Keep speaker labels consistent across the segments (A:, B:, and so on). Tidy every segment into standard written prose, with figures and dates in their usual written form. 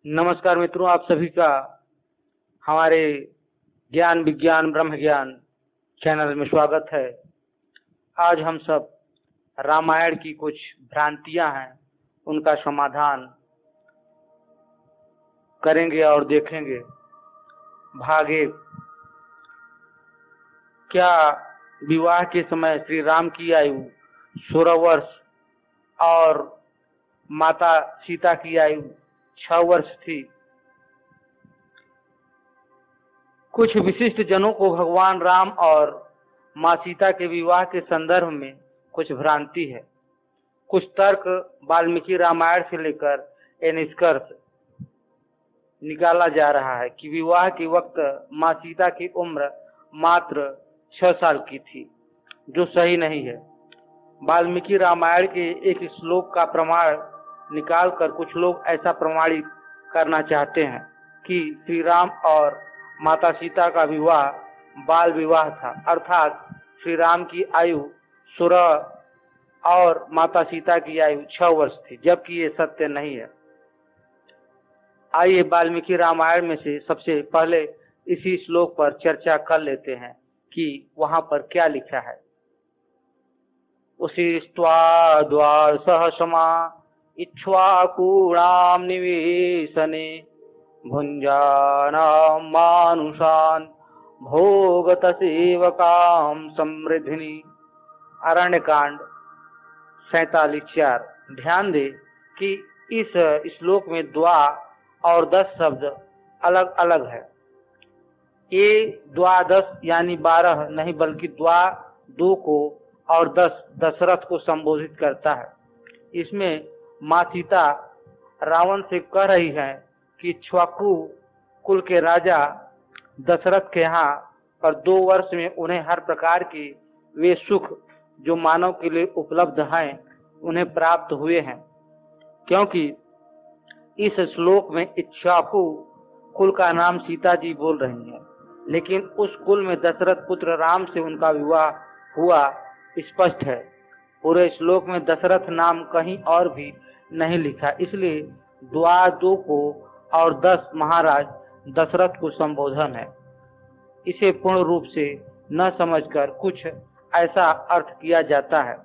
A: नमस्कार मित्रों, आप सभी का हमारे ज्ञान विज्ञान ब्रह्म ज्ञान चैनल में स्वागत है। आज हम सब रामायण की कुछ भ्रांतियां हैं उनका समाधान करेंगे और देखेंगे। भाग 1। क्या विवाह के समय श्री राम की आयु 16 वर्ष और माता सीता की आयु 6 वर्ष थी? कुछ विशिष्ट जनों को भगवान राम और माँ सीता के विवाह के संदर्भ में कुछ भ्रांति है। कुछ तर्क वाल्मीकि रामायण से लेकर यह निष्कर्ष निकाला जा रहा है कि विवाह के वक्त माँ सीता की उम्र मात्र 6 साल की थी, जो सही नहीं है। वाल्मीकि रामायण के एक श्लोक का प्रमाण निकालकर कुछ लोग ऐसा प्रमाणित करना चाहते हैं कि श्री राम और माता सीता का विवाह बाल विवाह था, अर्थात श्री राम की आयु 16 और माता सीता की आयु 6 वर्ष थी, जबकि ये सत्य नहीं है। आइए वाल्मीकि रामायण में से सबसे पहले इसी श्लोक पर चर्चा कर लेते हैं कि वहां पर क्या लिखा है। उसी द्वार सहसमा इक्ष्वाकूणां निवेशने भुञ्जानां मानुषान् भोगत सेवकां समृद्धिनी। अरण्यकांड 47:4। ध्यान दे कि इस श्लोक में द्वा और 10 शब्द अलग अलग है। ये द्वादश यानी 12 नहीं, बल्कि द्वा 2 को और 10 दशरथ को संबोधित करता है। इसमें माँ सीता रावण से कह रही है कि इक्ष्वाकु कुल के राजा दशरथ के यहाँ पर 2 वर्ष में उन्हें हर प्रकार के वे सुख जो मानव के लिए उपलब्ध हैं उन्हें प्राप्त हुए हैं, क्योंकि इस श्लोक में इक्ष्वाकु कुल का नाम सीता जी बोल रही हैं, लेकिन उस कुल में दशरथ पुत्र राम से उनका विवाह हुआ स्पष्ट है। पूरे श्लोक में दशरथ नाम कहीं और भी नहीं लिखा, इसलिए द्वा 2 को और 10 महाराज दशरथ को संबोधन है। इसे पूर्ण रूप से न समझकर कुछ ऐसा अर्थ किया जाता है।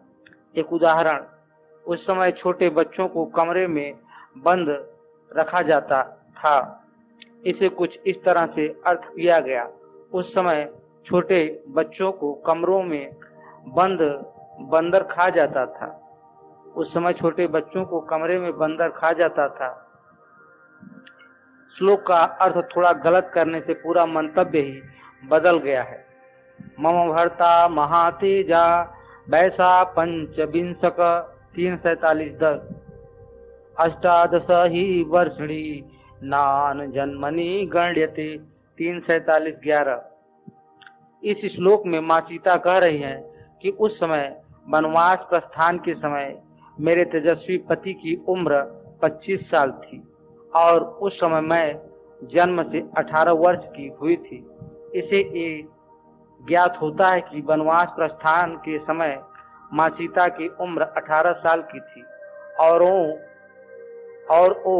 A: एक उदाहरण, उस समय छोटे बच्चों को कमरे में बंद रखा जाता था। इसे कुछ इस तरह से अर्थ किया गया, उस समय छोटे बच्चों को कमरों में बंद बंदर खा जाता था। उस समय छोटे बच्चों को कमरे में बंदर खा जाता था। श्लोक का अर्थ थोड़ा गलत करने से पूरा मंतव्य ही बदल गया है। मम भर्ता महातेजा वैसा पंचविंशक 3:47-10। अष्टादश ही वर्षणी नान जन्मनि गण्यते 3:47-11। इस श्लोक में माँ सीता कह रही हैं कि उस समय वनवास प्रस्थान के समय मेरे तेजस्वी पति की उम्र 25 साल थी और उस समय मैं जन्म से 18 वर्ष की हुई थी। इसे ये ज्ञात होता है कि वनवास प्रस्थान के समय माँ सीता की उम्र 18 साल की थी और वो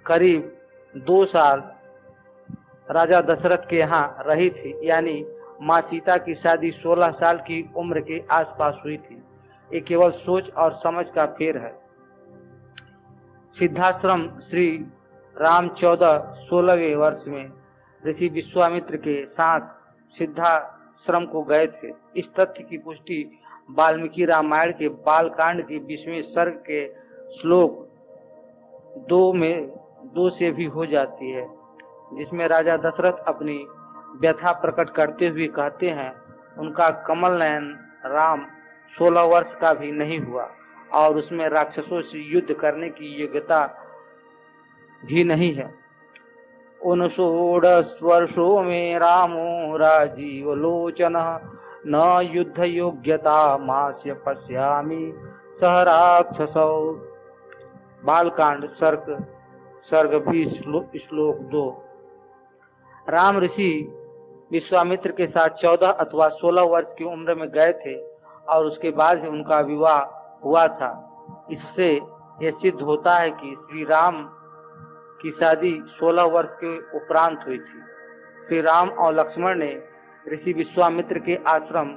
A: करीब 2 साल राजा दशरथ के यहाँ रही थी, यानी माँ सीता की शादी 16 साल की उम्र के आसपास हुई थी। ये केवल सोच और समझ का फेर है। सिद्धाश्रम श्री राम 16वें वर्ष में ऋषि विश्वामित्र के साथ सिद्धाश्रम को गए थे। इस तथ्य की पुष्टि वाल्मीकि रामायण के बालकांड के 20वें सर्ग के श्लोक 2 से भी हो जाती है, जिसमें राजा दशरथ अपनी व्यथा प्रकट करते हुए कहते हैं उनका कमल नयन राम 16 वर्ष का भी नहीं हुआ और उसमें राक्षसों से युद्ध करने की योग्यता भी नहीं है। 19 वर्षों में रामो राजीव लोचन न युद्ध योग्यता मास्य पश्यामि सह राक्षसौ। बालकांड सर्ग 20 श्लोक 2। राम ऋषि विश्वामित्र के साथ 14 अथवा 16 वर्ष की उम्र में गए थे और उसके बाद ही उनका विवाह हुआ था। इससे यह सिद्ध होता है कि श्री राम की शादी 16 वर्ष के उपरांत हुई थी। श्री राम और लक्ष्मण ने ऋषि विश्वामित्र के आश्रम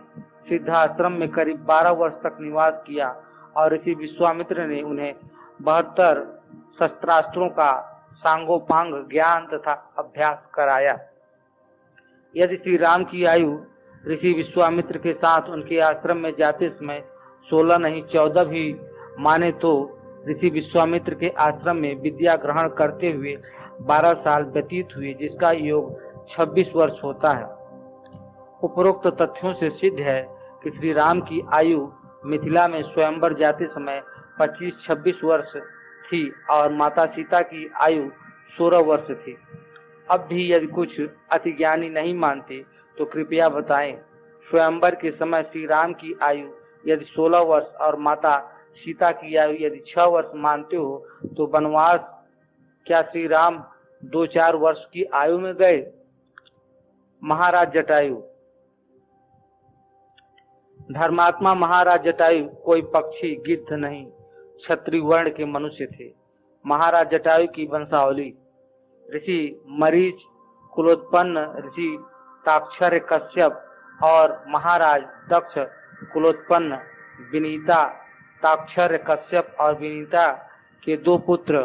A: सिद्धाश्रम में करीब 12 वर्ष तक निवास किया और ऋषि विश्वामित्र ने उन्हें 72 शस्त्रास्त्रों का सांगोपांग ज्ञान तथा अभ्यास कराया। यदि श्री राम की आयु ऋषि विश्वामित्र के साथ उनके आश्रम में जाते समय 16 नहीं 14 भी माने तो ऋषि विश्वामित्र के आश्रम में विद्या ग्रहण करते हुए 12 साल व्यतीत हुए, जिसका योग 26 वर्ष होता है। उपरोक्त तथ्यों से सिद्ध है कि श्री राम की आयु मिथिला में स्वयंवर जाते समय 25-26 वर्ष थी और माता सीता की आयु 16 वर्ष थी। अब भी यदि कुछ अतिज्ञानी नहीं मानते तो कृपया बताएं, स्वयंवर के समय श्री राम की आयु यदि 16 वर्ष और माता सीता की आयु यदि 6 वर्ष मानते हो तो वनवास क्या श्री राम 2-4 वर्ष की आयु में गए? महाराज जटायु। धर्मात्मा महाराज जटायु कोई पक्षी गिद्ध नहीं, क्षत्रिय वर्ण के मनुष्य थे। महाराज जटायु की वंशावली: ऋषि मरीच कुलोत्पन्न ऋषि ताक्षर्य कश्यप और महाराज दक्ष कुलोत्पन्न विनीता। ताक्षर्य कश्यप और विनीता के 2 पुत्र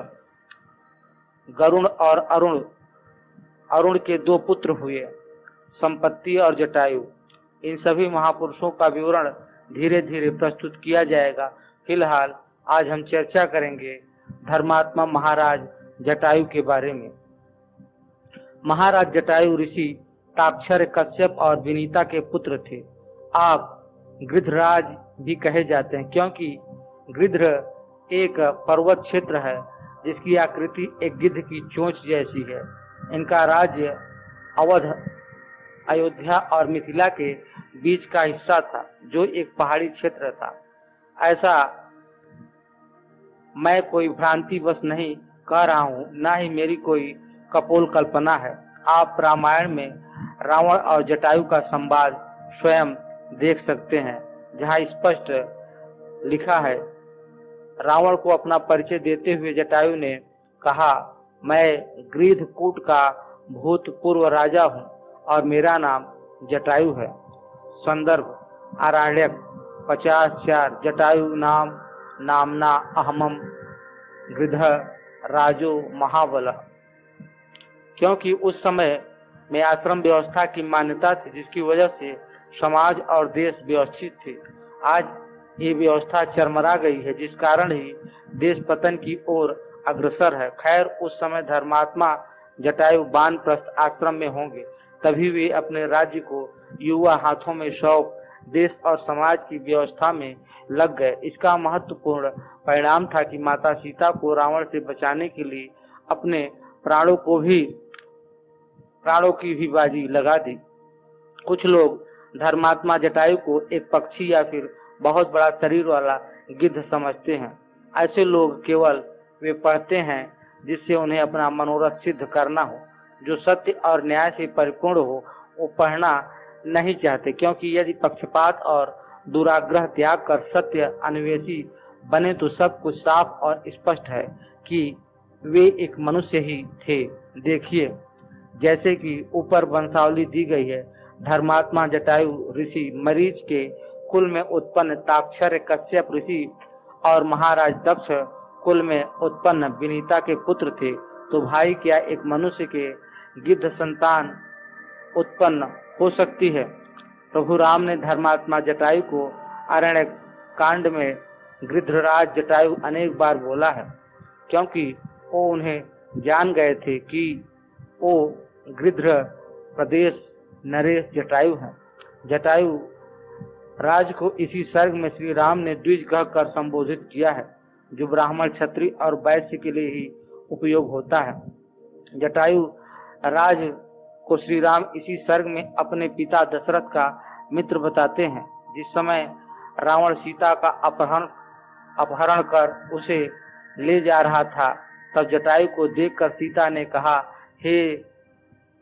A: गरुण और अरुण के 2 पुत्र हुए, संपत्ति और जटायु। इन सभी महापुरुषों का विवरण धीरे धीरे प्रस्तुत किया जाएगा। फिलहाल आज हम चर्चा करेंगे धर्मात्मा महाराज जटायु के बारे में। महाराज जटायु ऋषि ताक्षर्य कश्यप और विनीता के पुत्र थे। आप गृध्रराज भी कहे जाते हैं क्योंकि गृध्र एक पर्वत क्षेत्र है जिसकी आकृति एक गिद्ध की चोंच जैसी है। इनका राज्य अवध, अयोध्या और मिथिला के बीच का हिस्सा था जो एक पहाड़ी क्षेत्र था। ऐसा मैं कोई भ्रांतिवश नहीं कह रहा हूँ, ना ही मेरी कोई कपोल कल्पना है। आप रामायण में रावण और जटायु का संवाद स्वयं देख सकते हैं, जहाँ स्पष्ट लिखा है, रावण को अपना परिचय देते हुए जटायु ने कहा, मैं गृध्रकूट का भूतपूर्व राजा हूँ और मेरा नाम जटायु है। संदर्भ: आरण्यक 50:4। जटायु नामना अहमम गृध्र राजो महाबलः। क्योंकि उस समय में आश्रम व्यवस्था की मान्यता थी, जिसकी वजह से समाज और देश व्यवस्थित थे। आज ये व्यवस्था चरमरा गई है, जिस कारण ही देश पतन की ओर अग्रसर है। खैर, उस समय धर्मात्मा जटायु वानप्रस्थ आश्रम में होंगे, तभी वे अपने राज्य को युवा हाथों में सौंप देश और समाज की व्यवस्था में लग गए। इसका महत्वपूर्ण परिणाम था कि माता सीता को रावण से बचाने के लिए अपने प्राणों की भी बाजी लगा दी। कुछ लोग धर्मात्मा जटायु को एक पक्षी या फिर बहुत बड़ा शरीर वाला गिद्ध समझते हैं। ऐसे लोग केवल वे पढ़ते हैं जिससे उन्हें अपना मनोरथ सिद्ध करना हो। जो सत्य और न्याय से परिपूर्ण हो वो पढ़ना नहीं चाहते, क्योंकि यदि पक्षपात और दुराग्रह त्याग कर सत्य अन्वेषी बने तो सब कुछ साफ और स्पष्ट है कि वे एक मनुष्य ही थे। देखिए, जैसे कि ऊपर वंशावली दी गई है। धर्मात्मा जटायु ऋषि मरीच के कुल में उत्पन्न ताक्षर्य कश्यप ऋषि और महाराज दक्ष कुल में उत्पन्न विनीता के पुत्र थे। तो भाई, क्या एक मनुष्य के गिद्ध संतान उत्पन्न हो सकती है? प्रभु राम ने धर्मात्मा जटायु को अरण्य कांड में गृध्रराज जटायु अनेक बार बोला है, क्योंकि वो उन्हें जान गए थे कि वो गृध्र प्रदेश नरेश जटायु हैं। जटायु राज को इसी सर्ग में श्री राम ने द्विज कहकर संबोधित किया है, जो ब्राह्मण, क्षत्रिय और वैश्य के लिए ही उपयोग होता है। जटायु राज को श्री राम इसी सर्ग में अपने पिता दशरथ का मित्र बताते हैं। जिस समय रावण सीता का अपहरण कर उसे ले जा रहा था, तब जटायु को देखकर सीता ने कहा, हे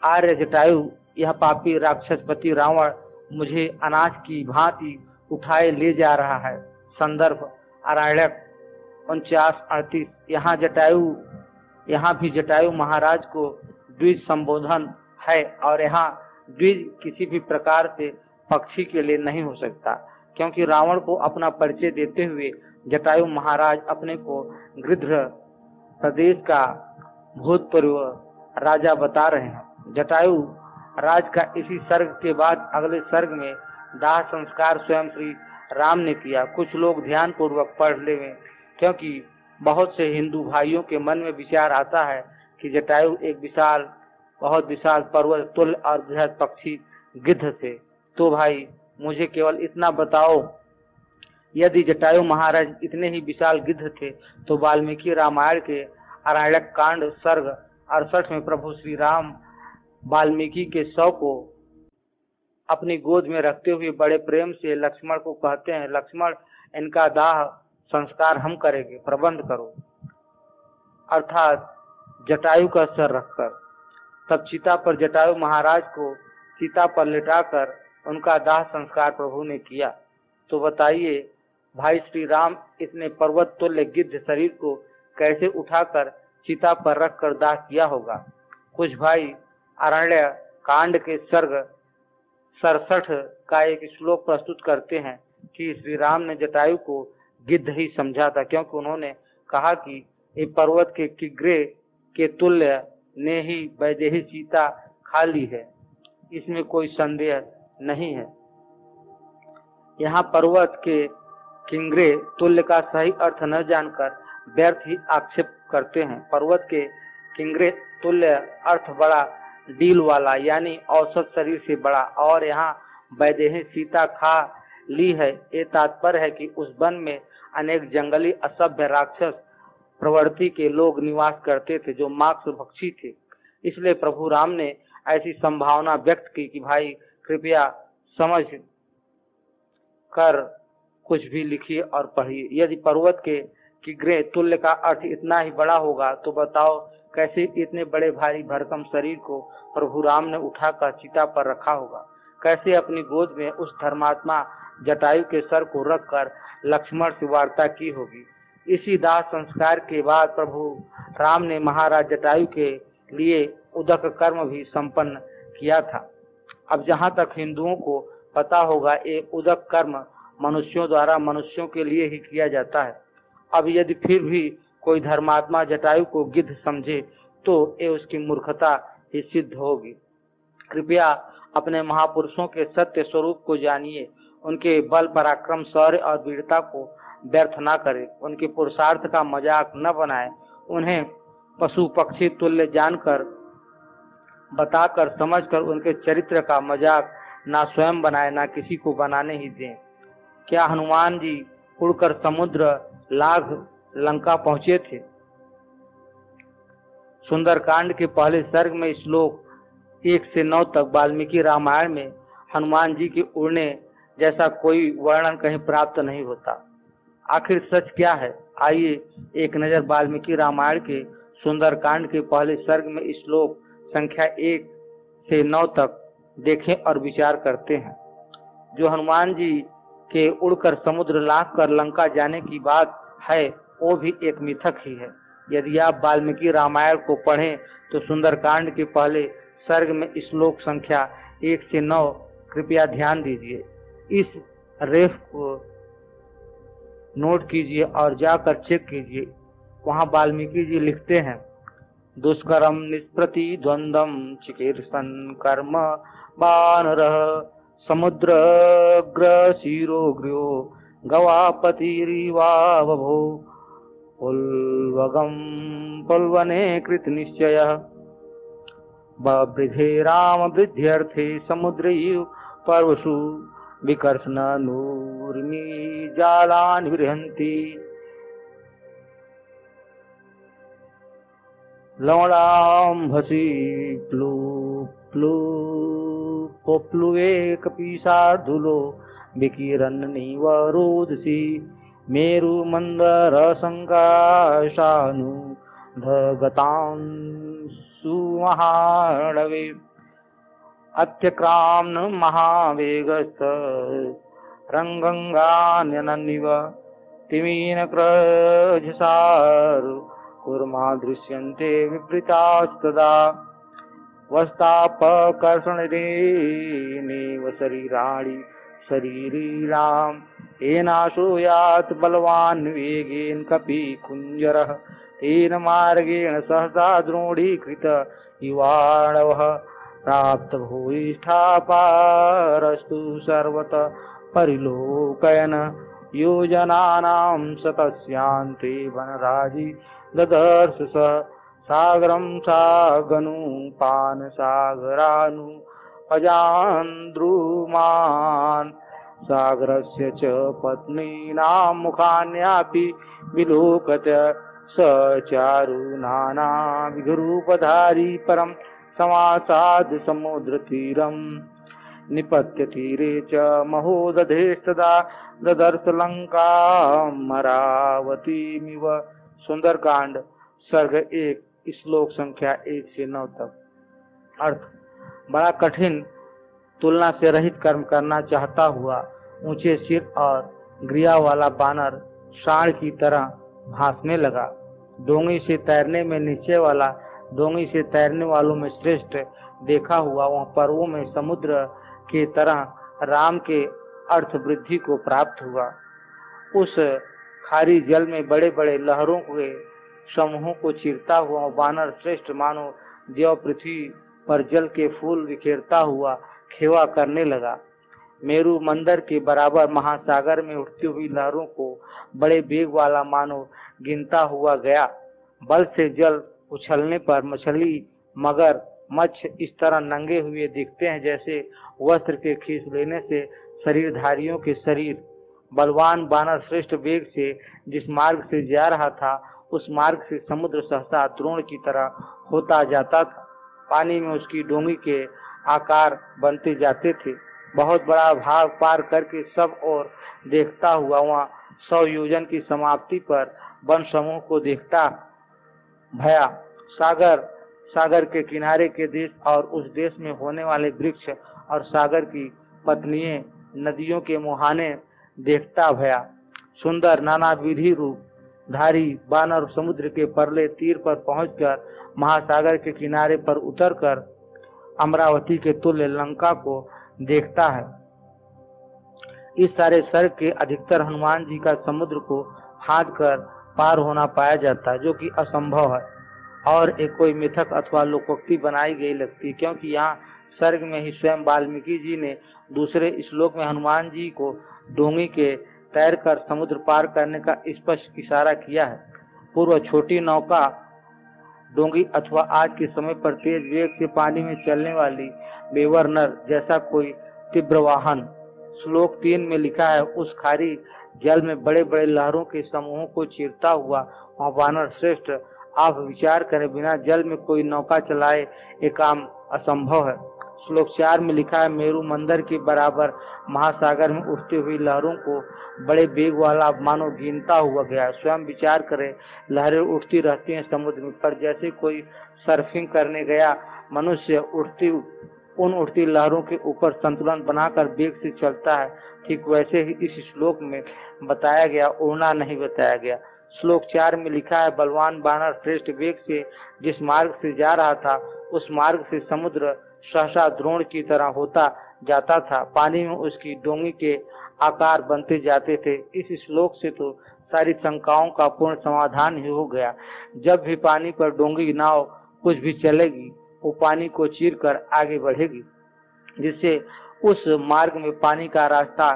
A: आर्य जटायु, यह पापी राक्षसपति रावण मुझे अनाज की भांति उठाए ले जा रहा है। संदर्भ: आरण्यक 49:38। यहाँ जटायु यहाँ भी जटायु महाराज को द्विज संबोधन है और यहाँ द्विज किसी भी प्रकार से पक्षी के लिए नहीं हो सकता, क्योंकि रावण को अपना परिचय देते हुए जटायु महाराज अपने को गृध्र प्रदेश का भूतपूर्व राजा बता रहे हैं। जटायु राज का इसी सर्ग के बाद अगले सर्ग में दाह संस्कार स्वयं श्री राम ने किया। कुछ लोग ध्यान पूर्वक पढ़ लें, क्योंकि बहुत से हिंदू भाइयों के मन में विचार आता है कि जटायु एक विशाल, बहुत विशाल पर्वत तुल्य और बृहद पक्षी गिद्ध थे। तो भाई मुझे केवल इतना बताओ, यदि जटायु महाराज इतने ही विशाल गिद्ध थे तो वाल्मीकि रामायण के अरण्यक कांड सर्ग 68 में प्रभु श्री राम वाल्मीकि के शव को अपनी गोद में रखते हुए बड़े प्रेम से लक्ष्मण को कहते हैं, लक्ष्मण इनका दाह संस्कार हम करेंगे, प्रबंध करो, अर्थात जटायु का सर रखकर। तब चिता पर जटायु महाराज को चिता पर लिटाकर उनका दाह संस्कार प्रभु ने किया। तो बताइए भाई श्री राम इतने पर्वत तुल्य गिद्ध शरीर को कैसे उठाकर चिता पर रखकर दाह किया होगा। कुछ भाई अरण्य कांड के सर्ग 67 का एक श्लोक प्रस्तुत करते हैं कि श्री राम ने जटायु को गिद्ध ही समझा था, क्योंकि उन्होंने कहा कि ये पर्वत के किग्रे के तुल्य ने ही वैदेही सीता खा ली है, इसमें कोई संदेह नहीं है। यहाँ पर्वत के किंग्रे तुल्य का सही अर्थ न जानकर व्यर्थ ही आक्षेप करते हैं। पर्वत के किंग्रे तुल्य अर्थ बड़ा डील वाला, यानी औसत शरीर से बड़ा, और यहाँ वैदेही सीता खा ली है, ये तात्पर्य है कि उस वन में अनेक जंगली असभ्य राक्षस प्रवृत्ति के लोग निवास करते थे जो मांस भक्षी थे। इसलिए प्रभु राम ने ऐसी संभावना व्यक्त की कि भाई कृपया समझ कर कुछ भी लिखिए और पढ़िए। यदि पर्वत के किग्रे तुल्य का अर्थ इतना ही बड़ा होगा तो बताओ कैसे इतने बड़े भारी भरकम शरीर को प्रभु राम ने उठाकर चिता पर रखा होगा, कैसे अपनी गोद में उस धर्मात्मा जटायु के सर को रखकर लक्ष्मण से वार्ता की होगी। इसी दाह संस्कार के बाद प्रभु राम ने महाराज जटायु के लिए उदक कर्म भी संपन्न किया था। अब जहाँ तक हिंदुओं को पता होगा, ये उदक कर्म मनुष्यों द्वारा मनुष्यों के लिए ही किया जाता है। अब यदि फिर भी कोई धर्मात्मा जटायु को गिद्ध समझे तो ये उसकी मूर्खता ही सिद्ध होगी। कृपया अपने महापुरुषों के सत्य स्वरूप को जानिए, उनके बल पराक्रम शौर्य और वीरता को व्यर्थ न करें, उनके पुरुषार्थ का मजाक न बनाएं, उन्हें पशु पक्षी तुल्य जानकर बताकर समझकर उनके चरित्र का मजाक ना स्वयं बनाए ना किसी को बनाने ही दें। क्या हनुमान जी उड़कर समुद्र लाग लंका पहुंचे थे? सुंदरकांड के पहले सर्ग में श्लोक 1 से 9 तक वाल्मीकि रामायण में हनुमान जी के उड़ने जैसा कोई वर्णन कहीं प्राप्त नहीं होता। आखिर सच क्या है? आइए एक नजर वाल्मीकि रामायण के सुंदरकांड के पहले सर्ग में श्लोक संख्या 1 से 9 तक देखें और विचार करते हैं। जो हनुमान जी के उड़कर समुद्र लांघ कर लंका जाने की बात है वो भी एक मिथक ही है। यदि आप वाल्मीकि रामायण को पढ़ें तो सुंदरकांड के पहले सर्ग में श्लोक संख्या 1 से 9 कृपया ध्यान दीजिए, इस रेफ को नोट कीजिए और जाकर चेक कीजिए। वहाँ वाल्मीकि जी लिखते हैं, दुष्करम निष्प्रति द्वंद्वम चिकीर्षन कर्म वानरः समुद्रग्रशिरो गृहो गवापतिरिवावभो पुल्वगम पुल्वने कृत निश्चयः बवृधे राम वृद्ध्यर्थे समुद्रैव पर्वसु विकर्षणनूर्मि जालानि विरहन्ति लवणाम्भसि प्लुवे कपिशार्दूलो विकिरणनिव रोदसी मेरु मंदर संकाशानुधगतां सुमहाणवे अत्यक्राम्न महावेगस्त रंगंगान्यनन्निव तिमीनक्रजसारु कूर्मा दृश्यन्ते विपरीतास्तदा वस्तापकर्षणेनेव शरीराणि शरीरीणाम् येनाशो यात् बलवान् वेगेन कपि कुञ्जरः तेन मार्गेण सहसा द्रोणीकृत युवाणवः प्राप्त भूयिष्ठापारस्तु सर्वतः परिलोकयन् योजनानां शतस्यान्ते वनराजी ददर्श स सागरं सागनुपान सागरानु अजान्द्रुमान् सागरस्य च पत्नीनां मुखान्यापि विलोकत स चारु नाना विघरूपधारी परं समासाद समुद्रतीरं निपत्य तीरे च महोदधेस्तदा ददर्श लंकामरावतीमिव। सुंदरकांड सर्ग 1 श्लोक संख्या 1 से 9 तक। अर्थ: बड़ा कठिन तुलना से रहित कर्म करना चाहता हुआ ऊंचे सिर और ग्रिया वाला बानर सांड की तरह भासने लगा। डोंगी से तैरने में नीचे वाला डोंगी से तैरने वालों में श्रेष्ठ देखा हुआ वह पर्वों में समुद्र के तरह राम के अर्थ वृद्धि को प्राप्त हुआ। उस खारी जल में बड़े बड़े लहरों के समूहों को चीरता हुआ बानर श्रेष्ठ मानो देव पृथ्वी पर जल के फूल बिखेरता हुआ खेवा करने लगा। मेरु मंदिर के बराबर महासागर में उठती हुई लहरों को बड़े वेग वाला मानो गिनता हुआ गया। बल से जल उछलने पर मछली मगर मत्स्य इस तरह नंगे हुए दिखते हैं जैसे वस्त्र के खींच लेने से शरीरधारियों के शरीर। बलवान बानर श्रेष्ठ वेग से जिस मार्ग से जा रहा था उस मार्ग से समुद्र सहसा द्रोण की तरह होता जाता था। पानी में उसकी डोंगी के आकार बनते जाते थे। बहुत बड़ा भाग पार करके सब और देखता हुआ वहाँ 100 योजन की समाप्ति पर वन समूह को देखता भया। सागर के किनारे के देश और उस देश में होने वाले वृक्ष और सागर की पत्नियां नदियों के मुहाने देखता भया। सुंदर नाना विधि रूप धारी बानर समुद्र के परले तीर पर पहुंचकर महासागर के किनारे पर उतरकर अमरावती के तुल्य लंका को देखता है। इस सारे सर्ग के अधिकतर हनुमान जी का समुद्र को फांद कर पार होना पाया जाता है, जो कि असंभव है और एक कोई मिथक अथवा लोकोक्ति बनाई गई लगती, क्योंकि यहाँ सर्ग में ही स्वयं वाल्मीकि जी ने दूसरे श्लोक में हनुमान जी को डोंगी के तैरकर समुद्र पार करने का स्पष्ट इशारा किया है। पूर्व छोटी नौका डोंगी अथवा आज के समय पर तेज वेग से पानी में चलने वाली बेवर नर जैसा कोई तीव्र वाहन। श्लोक 3 में लिखा है, उस खारी जल में बड़े बड़े लहरों के समूहों को चीरता हुआ वहाँ वानर श्रेष्ठ। आप विचार करें, बिना जल में कोई नौका चलाए ये काम असंभव है। श्लोक 4 में लिखा है, मेरु मंदिर के बराबर महासागर में उठती हुई लहरों को बड़े वेग वाला मानो गिनता हुआ गया। स्वयं विचार करें, लहरें उठती रहती हैं समुद्र में, पर जैसे कोई सर्फिंग करने गया मनुष्य उन उठती लहरों के ऊपर संतुलन बनाकर वेग से चलता है, ठीक वैसे ही इस श्लोक में बताया गया, उड़ना नहीं बताया गया। श्लोक 4 में लिखा है, बलवान बानर श्रेष्ठ वेग से जिस मार्ग से जा रहा था उस मार्ग से समुद्र सहसा द्रोण की तरह होता जाता था। पानी में उसकी डोंगी के आकार बनते जाते थे। इस श्लोक से तो सारी शंकाओं का पूर्ण समाधान ही हो गया। जब भी पानी पर डोंगी नाव कुछ भी चलेगी वो पानी को चीर कर आगे बढ़ेगी, जिससे उस मार्ग में पानी का रास्ता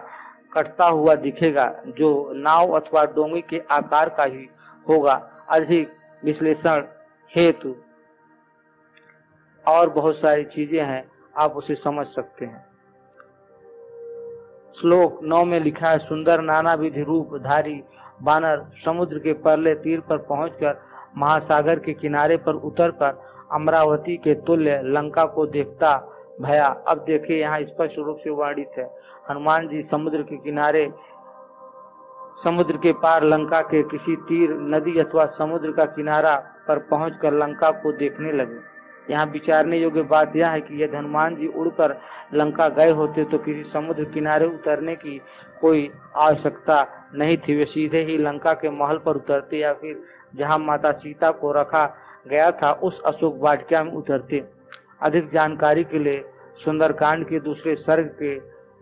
A: कटता हुआ दिखेगा, जो नाव अथवा डोंगी के आकार का ही होगा। अधिक विश्लेषण हेतु और बहुत सारी चीजें हैं, आप उसे समझ सकते हैं। श्लोक 9 में लिखा है, सुंदर नानाविध रूप धारी बानर समुद्र के परले तीर पर पहुंचकर महासागर के किनारे पर उतरकर अमरावती के तुल्य लंका को देखता भया। अब देखिए, यहाँ स्पष्ट रूप से वर्णित है, हनुमान जी समुद्र के किनारे, समुद्र के पार लंका के किसी तीर नदी अथवा समुद्र का किनारा पर पहुंचकर लंका को देखने लगे। यहाँ विचारने योग्य बात यह है कि यदि हनुमान जी उड़कर लंका गए होते तो किसी समुद्र किनारे उतरने की कोई आवश्यकता नहीं थी। वे सीधे ही लंका के महल पर उतरते या फिर जहाँ माता सीता को रखा गया था उस अशोक वाटिका में उतरते। अधिक जानकारी के लिए सुंदरकांड के दूसरे सर्ग के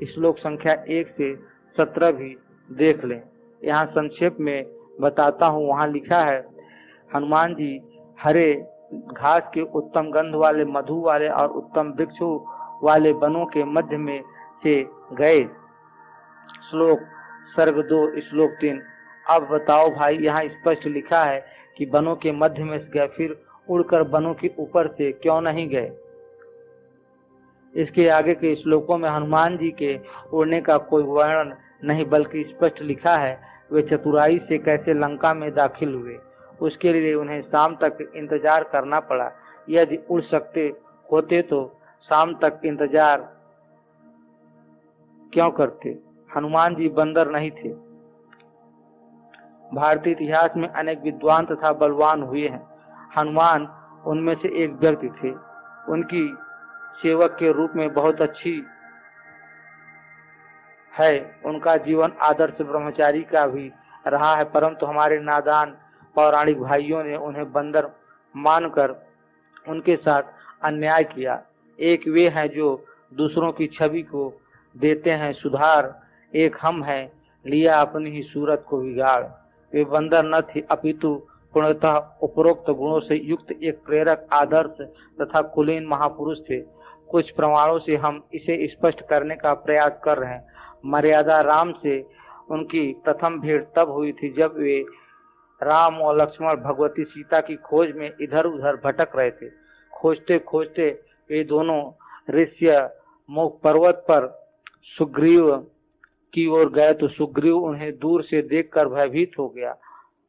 A: श्लोक संख्या 1 से 17 भी देख लें। यहाँ संक्षेप में बताता हूँ। वहाँ लिखा है, हनुमान जी हरे घास के उत्तम गंध वाले, मधु वाले और उत्तम वृक्षों वाले वनों के मध्य में से गए। श्लोक सर्ग 2 श्लोक 3। अब बताओ भाई, यहाँ स्पष्ट लिखा है कि वनों के मध्य में से गए, फिर उड़कर वनों के ऊपर से क्यों नहीं गए? इसके आगे के श्लोकों में हनुमान जी के उड़ने का कोई वर्णन नहीं, बल्कि स्पष्ट लिखा है वे चतुराई से कैसे लंका में दाखिल हुए। उसके लिए उन्हें शाम तक इंतजार करना पड़ा। यदि उड़ सकते होते तो शाम तक इंतजार क्यों करते? हनुमान जी बंदर नहीं थे। भारतीय इतिहास में अनेक विद्वान तथा बलवान हुए हैं। हनुमान उनमें से एक व्यक्ति थे। उनकी सेवक के रूप में बहुत अच्छी है। उनका जीवन आदर्श ब्रह्मचारी का भी रहा है, परंतु हमारे नादान पौराणिक भाइयों ने उन्हें बंदर मानकर उनके साथ अन्याय किया। एक वे हैं जो दूसरों की छवि को देते हैं सुधार, एक हम हैं लिया अपनी ही सूरत को बिगाड़। वे बंदर न थे, अपितु पूर्णतः उपरोक्त गुणों से युक्त एक प्रेरक, आदर्श तथा कुलीन महापुरुष थे। कुछ प्रमाणों से हम इसे स्पष्ट करने का प्रयास कर रहे हैं। मर्यादा राम से उनकी प्रथम भेंट तब हुई थी जब वे राम और लक्ष्मण भगवती सीता की खोज में इधर उधर भटक रहे थे। खोजते खोजते वे दोनों ऋष्य मुख पर्वत पर सुग्रीव की ओर गए तो सुग्रीव उन्हें दूर से देखकर भयभीत हो गया।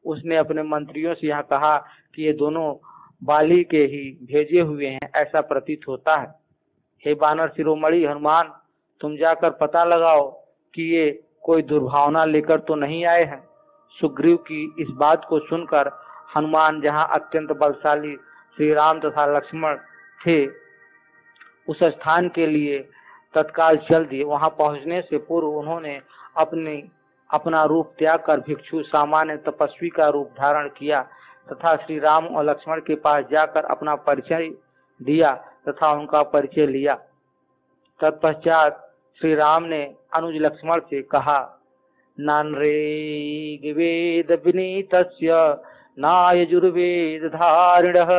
A: उसने अपने मंत्रियों से यहाँ कहा कि ये दोनों बाली के ही भेजे हुए हैं, ऐसा प्रतीत होता है। हे बानर शिरोमणि हनुमान, तुम जाकर पता लगाओ कि ये कोई दुर्भावना लेकर तो नहीं आए हैं। सुग्रीव की इस बात को सुनकर हनुमान जहाँ अत्यंत बलशाली श्री राम तथा लक्ष्मण थे उस स्थान के लिए तत्काल चल दिए। वहां पहुंचने से पूर्व उन्होंने अपना रूप त्याग कर भिक्षु सामान्य तपस्वी का रूप धारण किया तथा श्री राम और लक्ष्मण के पास जाकर अपना परिचय दिया तथा उनका परिचय लिया। तत्पश्चात श्री राम ने अनुज लक्ष्मण से कहा, नान्रे वेद विनीतस्य ना यजुर्वेद धारिणः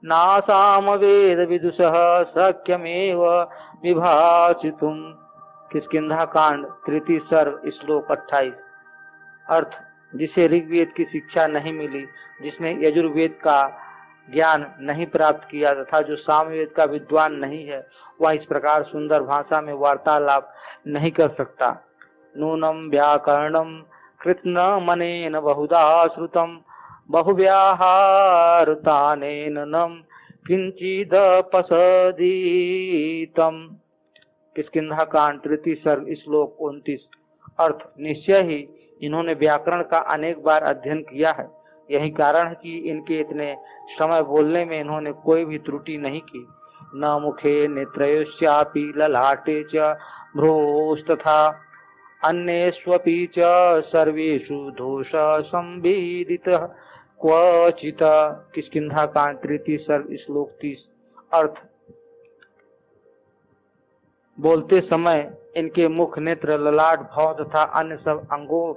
A: ना सामवेद विदुषः शक्यमेव विभाषितुम्। किष्किंधा कांड 3 सर्ग श्लोक 28। अर्थ, जिसे ऋग्वेद की शिक्षा नहीं मिली, जिसने यजुर्वेद का ज्ञान नहीं प्राप्त किया तथा जो सामवेद का विद्वान नहीं है, वह इस प्रकार सुंदर भाषा में वार्तालाप नहीं कर सकता। नूनम व्याकरणम कृत्न मनेन बहुधा श्रुतम बहुव्याहारतानेन किंचिदपसदीतम। किष्किंधा कांड 3 सर्ग श्लोक 29। अर्थ, निश्चय ही इन्होंने व्याकरण का अनेक बार अध्ययन किया है। यही कारण है कि इनके इतने समय बोलने में इन्होंने कोई भी त्रुटि नहीं की। न मुखे नेत्रयोश्चापि ललाटे च भ्रूस्तथा अन्येष्वपि च सर्वेषु दोष संवेदितः क्वचित। किष्किंधा कांड 3 सर्ग श्लोक 30। अर्थ, बोलते समय इनके मुख, नेत्र, ललाट, भौं तथा अन्य सब अंगों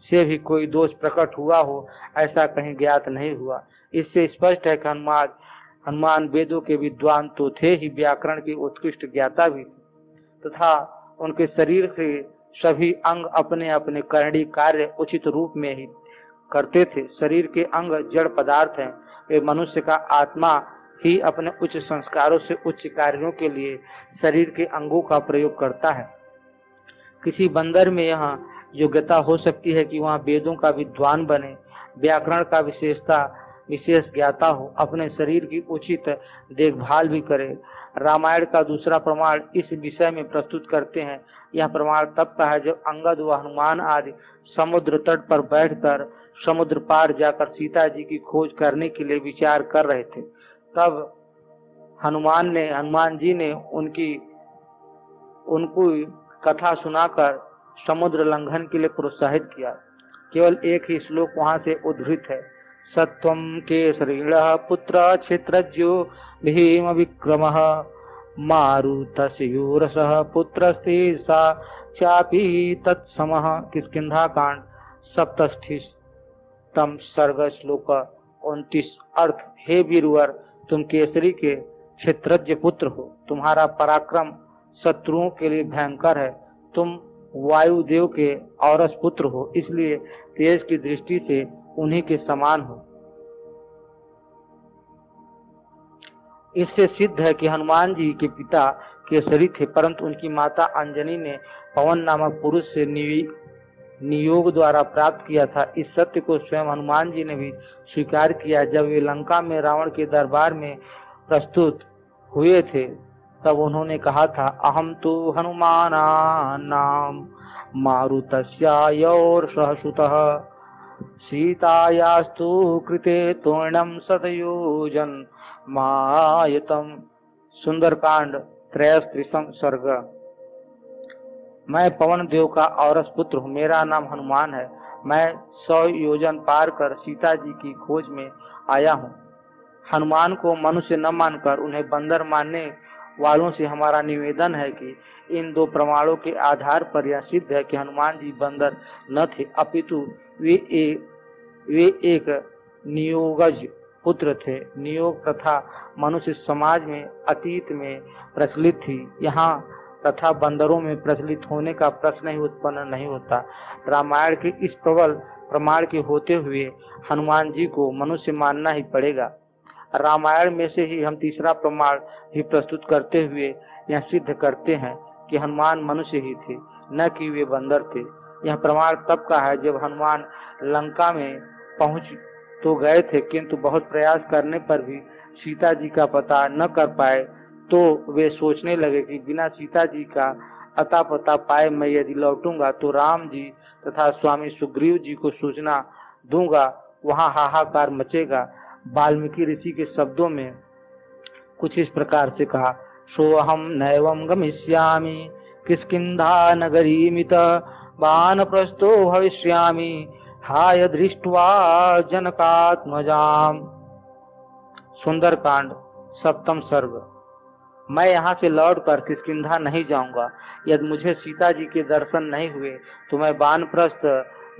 A: से भी कोई दोष प्रकट हुआ हो, ऐसा कहीं ज्ञात नहीं हुआ। इससे स्पष्ट है कि हनुमान वेदों के विद्वान तो थे ही, व्याकरण की उत्कृष्ट ज्ञाता भी थे तथा उनके शरीर से सभी अंग अपने अपने करणी कार्य उचित रूप में ही करते थे। शरीर के अंग जड़ पदार्थ हैं। वे मनुष्य का आत्मा ही अपने उच्च संस्कारों से उच्च कार्यों के लिए शरीर के अंगों का प्रयोग करता है। किसी बंदर में यह योग्यता हो सकती है कि वह वेदों का विद्वान बने, व्याकरण का विशेष ज्ञाता हो, अपने शरीर की उचित देखभाल भी करे। रामायण का दूसरा प्रमाण इस विषय में प्रस्तुत करते हैं। यह प्रमाण तब का है जब अंगद व हनुमान आदि समुद्र तट पर बैठकर समुद्र पार जाकर सीता जी की खोज करने के लिए विचार कर रहे थे। तब हनुमान जी ने उनको कथा सुनाकर समुद्र लंघन के लिए प्रोत्साहित किया। केवल एक ही श्लोक वहां से उद्धृत है। सत्वं केसरीणः पुत्र क्षेत्रज्यो भीम विक्रमः मारुतस्य यूरसः पुत्रस्ते सा चापि तत्समः। किष्किंधा कांड 67 सर्ग श्लोक 29। अर्थ, हे वीरवर, तुम केसरी के क्षेत्रज्ञ पुत्र हो, तुम्हारा पराक्रम शत्रुओं के लिए भयंकर है, तुम वायुदेव के औरस पुत्र हो, इसलिए तेज की दृष्टि से उन्हीं के समान हो। इससे सिद्ध है कि हनुमान जी के पिता केसरी थे, परंतु उनकी माता अंजनी ने पवन नामक पुरुष से नियोग द्वारा प्राप्त किया था। इस सत्य को स्वयं हनुमान जी ने भी स्वीकार किया। जब वे लंका में रावण के दरबार में प्रस्तुत हुए थे, तब उन्होंने कहा था, अहम तो हनुमानानाम मारुतस्यायोर्षः सुतः सीतायास्तु कृते तोरणं शतयोजन मायतम। सुंदरकांड 33 सर्ग। मैं पवन देव का औरस पुत्र हूँ, मेरा नाम हनुमान है। मैं 100 योजन पार कर सीता जी की खोज में आया हूँ। हनुमान को मनुष्य न मानकर उन्हें बंदर मानने वालों से हमारा निवेदन है कि इन दो प्रमाणों के आधार पर यह सिद्ध है कि हनुमान जी बंदर न थे, अपितु वे एक नियोगज पुत्र थे। नियोग प्रथा मनुष्य समाज में अतीत में प्रचलित थी, यहाँ तथा बंदरों में प्रचलित होने का प्रश्न ही उत्पन्न नहीं होता। रामायण के इस प्रबल प्रमाण के होते हुए हनुमान जी को मनुष्य मानना ही पड़ेगा। रामायण में से ही हम तीसरा प्रमाण भी प्रस्तुत करते हुए यह सिद्ध करते हैं कि हनुमान मनुष्य ही थे, न कि वे बंदर थे। यह प्रमाण तब का है जब हनुमान लंका में पहुंच तो गए थे, किंतु बहुत प्रयास करने पर भी सीता जी का पता न कर पाए, तो वे सोचने लगे कि बिना सीता जी का अता पता पाए मैं यदि लौटूंगा तो राम जी तथा स्वामी सुग्रीव जी को सूचना दूंगा, वहां हाहाकार मचेगा। वाल्मीकि ऋषि के शब्दों में कुछ इस प्रकार से कहा, सोहम नैवं गमिष्यामि किष्किंधा नगरीमित वानप्रस्थो भविष्यामि हाय दृष्ट्वा जनकात्मजाम। सुंदरकांड 7 सर्ग। मैं यहाँ से लौटकर किष्किंधा नहीं जाऊंगा। यदि मुझे सीता जी के दर्शन नहीं हुए तो मैं वानप्रस्थ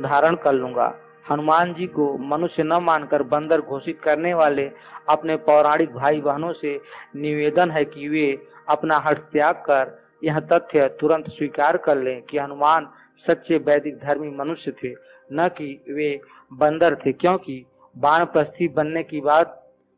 A: धारण कर लूंगा। हनुमान जी को मनुष्य न मानकर बंदर घोषित करने वाले अपने पौराणिक भाई बहनों से निवेदन है कि वे अपना हठ त्याग कर यह तथ्य तुरंत स्वीकार कर लें कि हनुमान सच्चे वैदिक धर्मी मनुष्य थे, न कि वे बंदर थे, क्योंकि वानप्रस्थी बनने की बात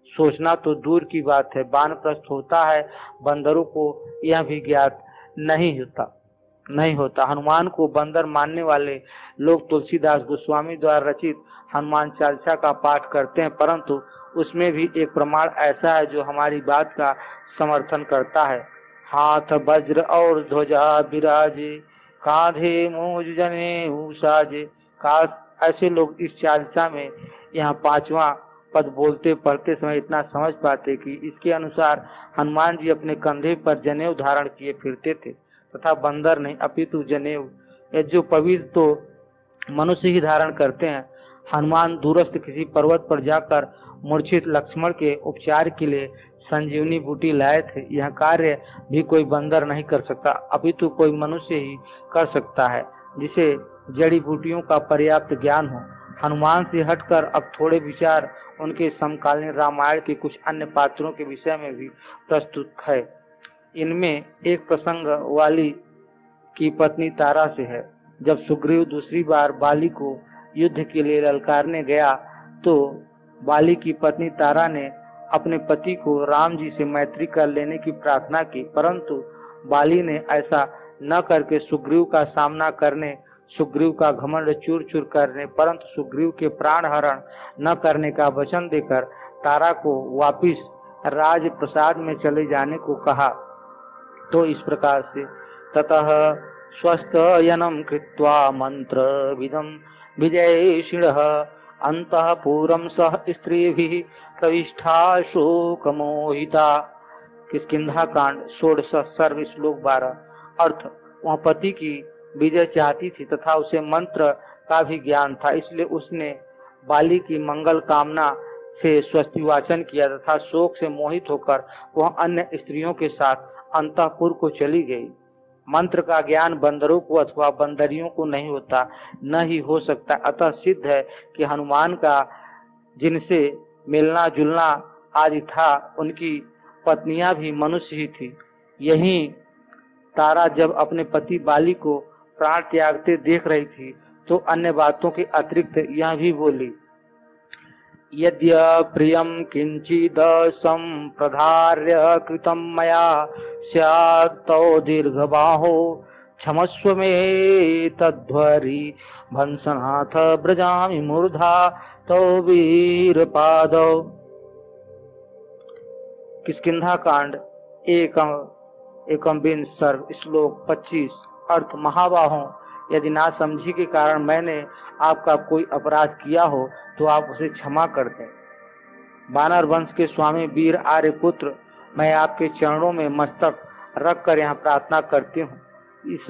A: सोचना तो दूर की बात है, वानप्रस्थ होता है बंदरों को यह भी ज्ञात नहीं होता। हनुमान को बंदर मानने वाले लोग तुलसीदास गोस्वामी द्वारा रचित हनुमान चालीसा का पाठ करते हैं, परंतु उसमें भी एक प्रमाण ऐसा है जो हमारी बात का समर्थन करता है। हाथ वज्र और ध्वजा विराजे कांधे मूज जने साजे। काश ऐसे लोग इस चालीसा में यहाँ 5वां पद बोलते पढ़ते समय इतना समझ पाते कि इसके अनुसार हनुमान जी अपने कंधे पर जनेऊ धारण किए फिरते थे तथा बंदर नहीं अपितु जनेऊ, जो पवित्र तो मनुष्य ही धारण करते हैं। हनुमान दूरस्थ किसी पर्वत पर जाकर मूर्छित लक्ष्मण के उपचार के लिए संजीवनी बूटी लाए थे। यह कार्य भी कोई बंदर नहीं कर सकता, अपितु कोई मनुष्य ही कर सकता है जिसे जड़ी बूटियों का पर्याप्त ज्ञान हो। हनुमान से हटकर अब थोड़े विचार उनके समकालीन रामायण के कुछ अन्य पात्रों के विषय में भी प्रस्तुत है। इनमें एक प्रसंग वाली की पत्नी तारा से है। जब सुग्रीव दूसरी बार बाली को युद्ध के लिए ललकारने गया तो बाली की पत्नी तारा ने अपने पति को राम जी से मैत्री कर लेने की प्रार्थना की, परंतु बाली ने ऐसा न करके सुग्रीव का सामना करने, सुग्रीव का घमंड चूर चूर करने, परंतु सुग्रीव के प्राण हरण न करने का वचन देकर तारा को वापिस राज प्रसाद में चले जाने को कहा। तो इस प्रकार से ततः स्वस्तयनं कृत्वा मंत्र विदम विजयशिणः अंतःपुरं सह स्त्रीभिः प्रविष्टा शोकमोहिता। किष्किंधा कांड 16 सर्व श्लोक 12। अर्थ, वह पति की विजय चाहती थी तथा उसे मंत्र का भी ज्ञान था, इसलिए उसने बाली की मंगल कामना से स्वस्तिवाचन किया तथा शोक से मोहित होकर वह अन्य स्त्रियों के साथ अंतःपुर को चली गई। मंत्र का ज्ञान बंदरों को अथवा बंदरियों को नहीं होता, न ही हो सकता। अतः सिद्ध है कि हनुमान का जिनसे मिलना जुलना आदि था, उनकी पत्नियां भी मनुष्य ही थी। यही तारा जब अपने पति बाली को प्राण त्यागते देख रही थी तो अन्य बातों के अतिरिक्त यह भी बोली, यद्य प्रियं किंचिद संप्रधार्य कृतं मया स्यात् तौ दीर्घबाहो क्षमस्व मे तध्वरि भंसनाथ ब्रजामि मूर्धा तौ वीरपादौ। किष्किंधा कांड एकम बिन सर्ग श्लोक 25। अर्थ, महाबाहों, यदि ना समझी के कारण मैंने आपका कोई अपराध किया हो तो आप उसे क्षमा कर दें। वानर वंश के स्वामी वीर आर्यपुत्र, मैं आपके चरणों में मस्तक रख कर यहाँ प्रार्थना करती हूँ। इस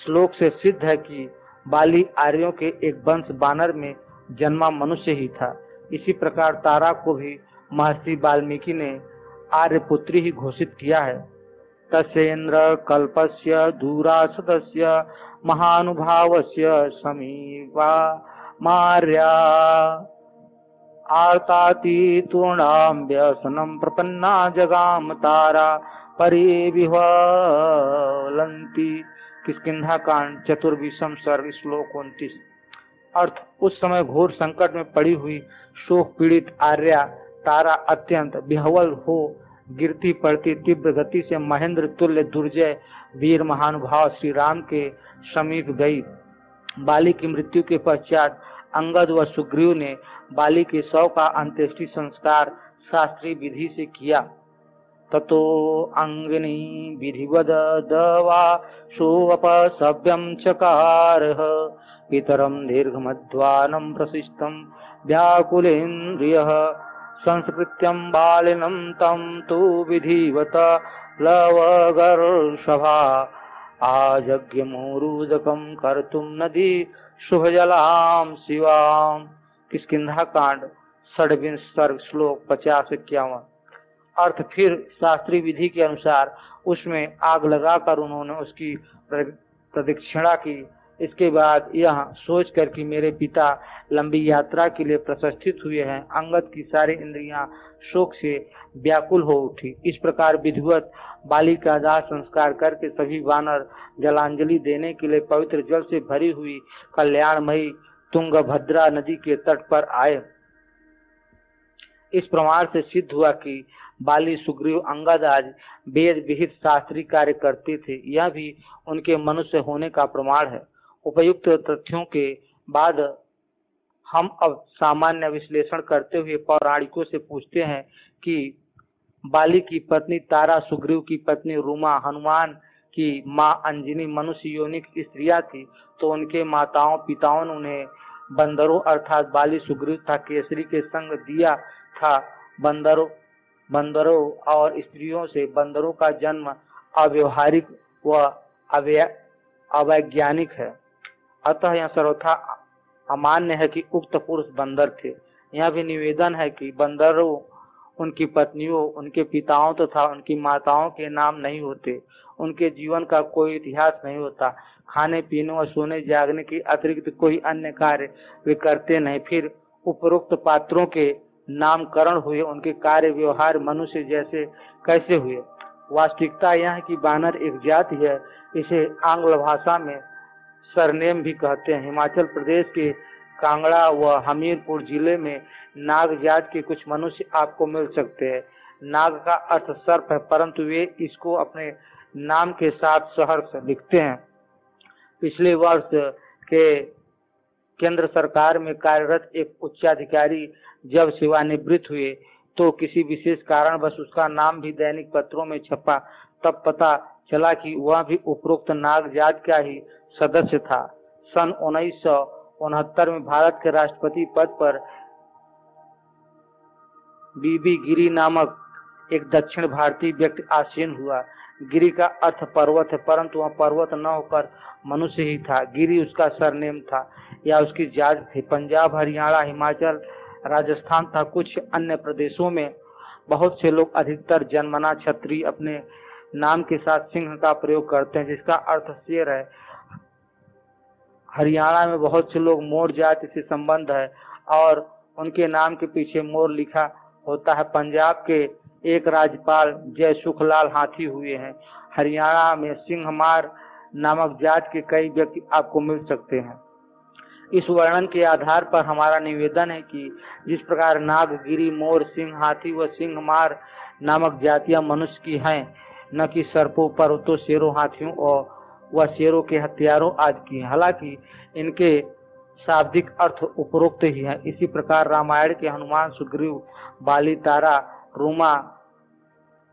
A: श्लोक से सिद्ध है कि बाली आर्यों के एक वंश वानर में जन्मा मनुष्य ही था। इसी प्रकार तारा को भी महर्षि वाल्मीकि ने आर्यपुत्री ही घोषित किया है। तस्येन्द्र कल्पस्य दूरासदस्य महानुभावस्य समीपा मार्या आर्ताति तूर्णां व्यसनं प्रपन्ना जगाम तारा परिविह्वलन्ति। किष्किंधा कांड 4 सर्ग श्लोक 29। अर्थ, उस समय घोर संकट में पड़ी हुई शोक पीड़ित आर्या तारा अत्यंत विह्वल हो गिरती पड़ती तीव्र गति से महेंद्र तुल्य दुर्जय वीर महानुभाव श्री राम के समीप गई। बाली की मृत्यु के पश्चात अंगद व सुग्रीव ने बाली के शव का अंत्येष्टि संस्कार शास्त्रीय विधि से किया। ततो अंगिनी विधिवद दवा सोपसव्यम चकारः पितरम दीर्घमध्वानं प्रशिष्टं व्याकुलेन्द्रियः संस्कृत्यं बालिनं तं तु विधिवत लवगर्षभा आजज्ञमुरुदकं कर्तुं नदी शुभजलां शिवाम्। किष्किंधा कांड 26 सर्ग श्लोक 50-51। अर्थ, फिर शास्त्रीय विधि के अनुसार उसमें आग लगाकर उन्होंने उसकी प्रदक्षिणा की। इसके बाद यह सोचकर कि मेरे पिता लंबी यात्रा के लिए प्रशिक्षित हुए हैं, अंगद की सारी इंद्रियां शोक से व्याकुल हो उठी। इस प्रकार विधिवत बाली का दाह संस्कार करके सभी वानर जलांजलि देने के लिए पवित्र जल से भरी हुई कल्याणमयी तुंगभद्रा नदी के तट पर आए। इस प्रमाण से सिद्ध हुआ कि बाली, सुग्रीव, अंगद आज वेद विहित शास्त्रीय कार्य करते थे। यह भी उनके मनुष्य होने का प्रमाण है। उपयुक्त तथ्यों के बाद हम अब सामान्य विश्लेषण करते हुए पौराणिकों से पूछते हैं कि बाली की पत्नी तारा, सुग्रीव की पत्नी रूमा, हनुमान की माँ अंजनी मनुष्य योनिक स्त्रियां थी, तो उनके माताओं पिताओं ने उन्हें बंदरों अर्थात बाली, सुग्रीव तथा केसरी के संग दिया था। बंदरों और स्त्रियों से बंदरों का जन्म अव्यवहारिक व अवैज्ञानिक है। अतः यह सर्वथा अमान्य है कि उक्त पुरुष बंदर थे। यह भी निवेदन है कि बंदरों, उनकी पत्नियों, उनके पिताओं तथा उनकी माताओं के नाम नहीं होते, उनके जीवन का कोई इतिहास नहीं होता, खाने पीने और सोने जागने के अतिरिक्त कोई अन्य कार्य वे करते नहीं। फिर उपरोक्त पात्रों के नामकरण हुए, उनके कार्य व्यवहार मनुष्य जैसे कैसे हुए? वास्तविकता यह है कि वानर एक जाति है। इसे आंग्ल भाषा में सरनेम भी कहते हैं। हिमाचल प्रदेश के कांगड़ा व हमीरपुर जिले में नाग जात के कुछ मनुष्य आपको मिल सकते हैं। नाग का अर्थ सर्प है, परंतु वे इसको अपने नाम के साथ सहर्ष लिखते हैं। पिछले वर्ष के केंद्र सरकार में कार्यरत एक उच्चाधिकारी जब सेवानिवृत्त हुए तो किसी विशेष कारणवश उसका नाम भी दैनिक पत्रों में छपा। तब पता चला कि वह भी उपरोक्त नाग जात का ही सदस्य था। सन 1969 में भारत के राष्ट्रपति पद पर बीबी गिरी नामक एक दक्षिण भारतीय व्यक्ति आसीन हुआ। गिरी का अर्थ पर्वत है, परंतु वह पर्वत न होकर मनुष्य ही था। गिरी उसका सरनेम था। या उसकी जाति थी। पंजाब, हरियाणा, हिमाचल, राजस्थान तथा कुछ अन्य प्रदेशों में बहुत से लोग, अधिकतर जन्मना क्षत्रिय, अपने नाम के साथ सिंह का प्रयोग करते हैं, जिसका अर्थ शेर है। हरियाणा में बहुत से लोग मोर जाति से संबंध है और उनके नाम के पीछे मोर लिखा होता है। पंजाब के एक राज्यपाल जय सुखलाल हाथी हुए हैं। हरियाणा में सिंहमार नामक जाति के कई व्यक्ति आपको मिल सकते हैं। इस वर्णन के आधार पर हमारा निवेदन है कि जिस प्रकार नाग, गिरी, मोर, सिंह, हाथी व सिंहमार नामक जातियां मनुष्य की हैं, न कि सर्पों, पर्वतों, शेरों, हाथियों और व शेरों के हथियारों आदि की हैं। हालांकि इनके शाब्दिक अर्थ उपरोक्त ही हैं। इसी प्रकार रामायण के हनुमान, सुग्रीव, बाली, तारा, रूमा,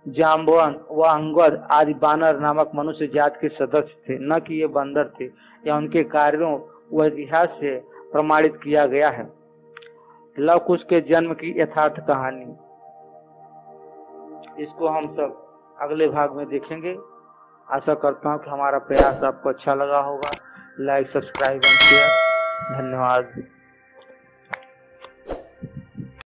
A: जाम्बवन व अंगद आदि बानर नामक मनुष्य जाति के सदस्य थे, न कि ये बंदर थे। या उनके कार्यों व इतिहास से प्रमाणित किया गया है। लव कुश के जन्म की यथार्थ कहानी, इसको हम सब अगले भाग में देखेंगे। आशा करता हूँ कि हमारा प्रयास आपको अच्छा लगा होगा। Like, subscribe and share. धन्यवाद।